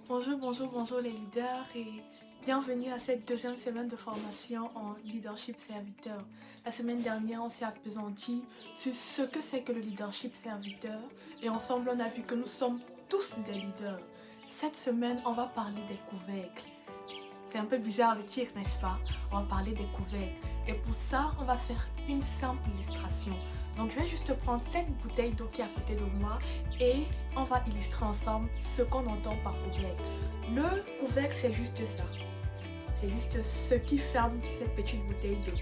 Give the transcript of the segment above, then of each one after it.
Bonjour les leaders et bienvenue à cette deuxième semaine de formation en leadership serviteur. La semaine dernière, on s'est appesanti sur ce que c'est que le leadership serviteur et ensemble on a vu que nous sommes tous des leaders. Cette semaine, on va parler des couvercles. C'est un peu bizarre le titre, n'est-ce pas? On va parler des couvercles. Et pour ça, on va faire une simple illustration. Donc je vais juste prendre cette bouteille d'eau qui est à côté de moi et on va illustrer ensemble ce qu'on entend par couvercle. Le couvercle, c'est juste ça. C'est juste ce qui ferme cette petite bouteille d'eau.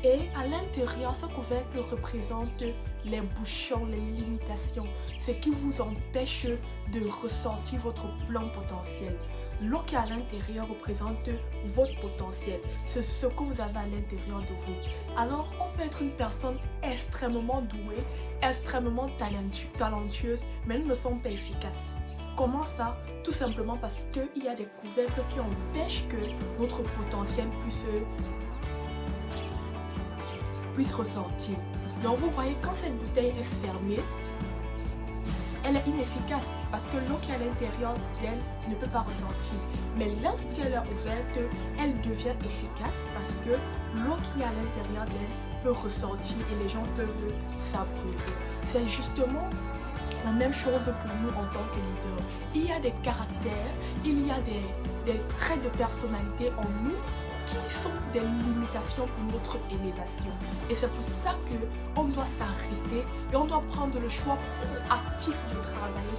Et à l'intérieur, ce couvercle représente les bouchons, les limitations, ce qui vous empêche de ressortir votre plein potentiel. L'eau qui est à l'intérieur représente votre potentiel, c'est ce que vous avez à l'intérieur de vous. Alors, on peut être une personne extrêmement douée, extrêmement talentueuse, mais nous ne sommes pas efficaces. Comment ça? Tout simplement parce qu'il y a des couvercles qui empêchent que notre potentiel puisse ressortir. Donc vous voyez, quand cette bouteille est fermée, elle est inefficace parce que l'eau qui est à l'intérieur d'elle ne peut pas ressortir. Mais lorsqu'elle est ouverte, elle devient efficace parce que l'eau qui est à l'intérieur d'elle peut ressortir et les gens peuvent s'abreuver. C'est justement la même chose pour nous en tant que leader. Il y a des caractères, il y a des traits de personnalité en nous qui sont des limitations pour notre élévation. Et c'est pour ça qu'on doit s'arrêter et on doit prendre le choix proactif de travailler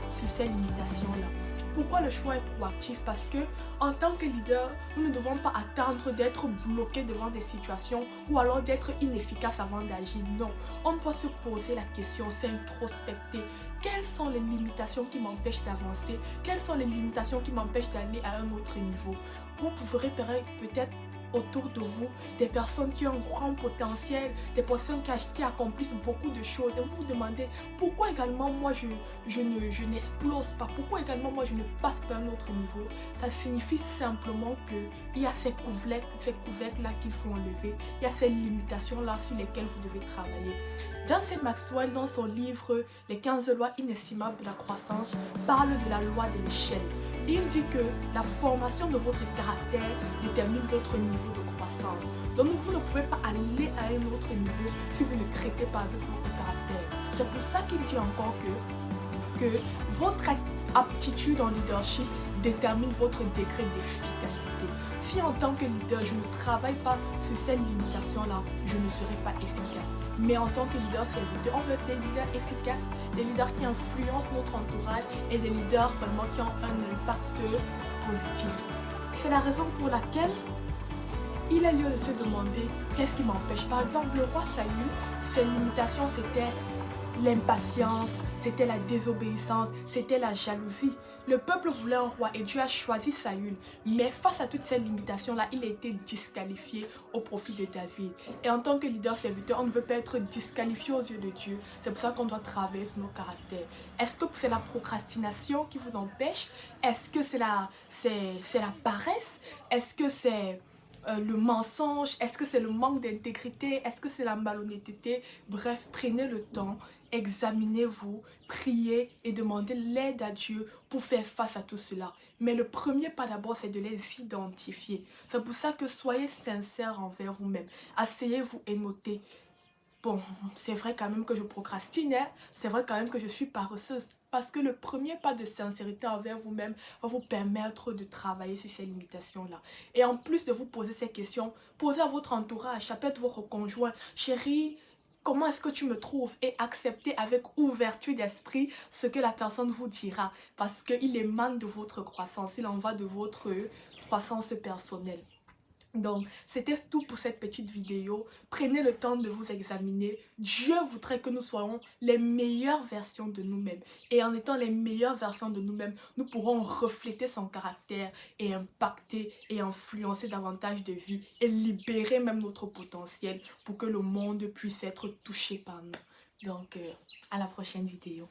sur ces limitations-là. Pourquoi le choix est proactif? Parce que en tant que leader, nous ne devons pas attendre d'être bloqués devant des situations ou alors d'être inefficaces avant d'agir. Non, on doit se poser la question, s'introspecter. Quelles sont les limitations qui m'empêchent d'avancer? Quelles sont les limitations qui m'empêchent d'aller à un autre niveau? Vous pouvez repérer peut-être autour de vous des personnes qui ont un grand potentiel, des personnes qui accomplissent beaucoup de choses et vous vous demandez pourquoi également moi je n'explose pas, pourquoi également moi je ne passe pas à un autre niveau. Ça signifie simplement qu'il y a ces couvercles là qu'il faut enlever, il y a ces limitations là sur lesquelles vous devez travailler. John C. Maxwell, dans son livre Les 15 lois inestimables de la croissance, parle de la loi de l'échelle. Il dit que la formation de votre caractère détermine votre niveau de croissance. Donc vous ne pouvez pas aller à un autre niveau si vous ne créez pas avec votre caractère. C'est pour ça qu'il dit encore que votre aptitude en leadership détermine votre degré d'efficacité. Si en tant que leader, je ne travaille pas sur ces limitations-là, je ne serai pas efficace. Mais en tant que leader serviteur, on veut être des leaders efficaces, des leaders qui influencent notre entourage et des leaders vraiment qui ont un impact positif. C'est la raison pour laquelle il a lieu de se demander qu'est-ce qui m'empêche. Par exemple, le roi Saül, ses limitations c'était l'impatience, c'était la désobéissance, c'était la jalousie. Le peuple voulait un roi et Dieu a choisi Saül. Mais face à toutes ces limitations-là, il a été disqualifié au profit de David. Et en tant que leader serviteur, on ne veut pas être disqualifié aux yeux de Dieu. C'est pour ça qu'on doit travailler sur nos caractères. Est-ce que c'est la procrastination qui vous empêche? Est-ce que c'est la paresse? Est-ce que c'est le mensonge? Est-ce que c'est le manque d'intégrité? Est-ce que c'est la malhonnêteté? Bref, prenez le temps, examinez-vous, priez et demandez l'aide à Dieu pour faire face à tout cela. Mais le premier pas d'abord, c'est de les identifier. C'est pour ça que soyez sincères envers vous-même. Asseyez-vous et notez. Bon, c'est vrai quand même que je procrastine, hein? C'est vrai quand même que je suis paresseuse. Parce que le premier pas de sincérité envers vous-même va vous permettre de travailler sur ces limitations-là. Et en plus de vous poser ces questions, posez à votre entourage, ça peut être votre conjoint. Chérie, comment est-ce que tu me trouves? Et acceptez avec ouverture d'esprit ce que la personne vous dira. Parce qu'il émane de votre croissance, il en va de votre croissance personnelle. Donc, c'était tout pour cette petite vidéo. Prenez le temps de vous examiner. Dieu voudrait que nous soyons les meilleures versions de nous-mêmes. Et en étant les meilleures versions de nous-mêmes, nous pourrons refléter son caractère et impacter et influencer davantage de vies et libérer même notre potentiel pour que le monde puisse être touché par nous. Donc, à la prochaine vidéo.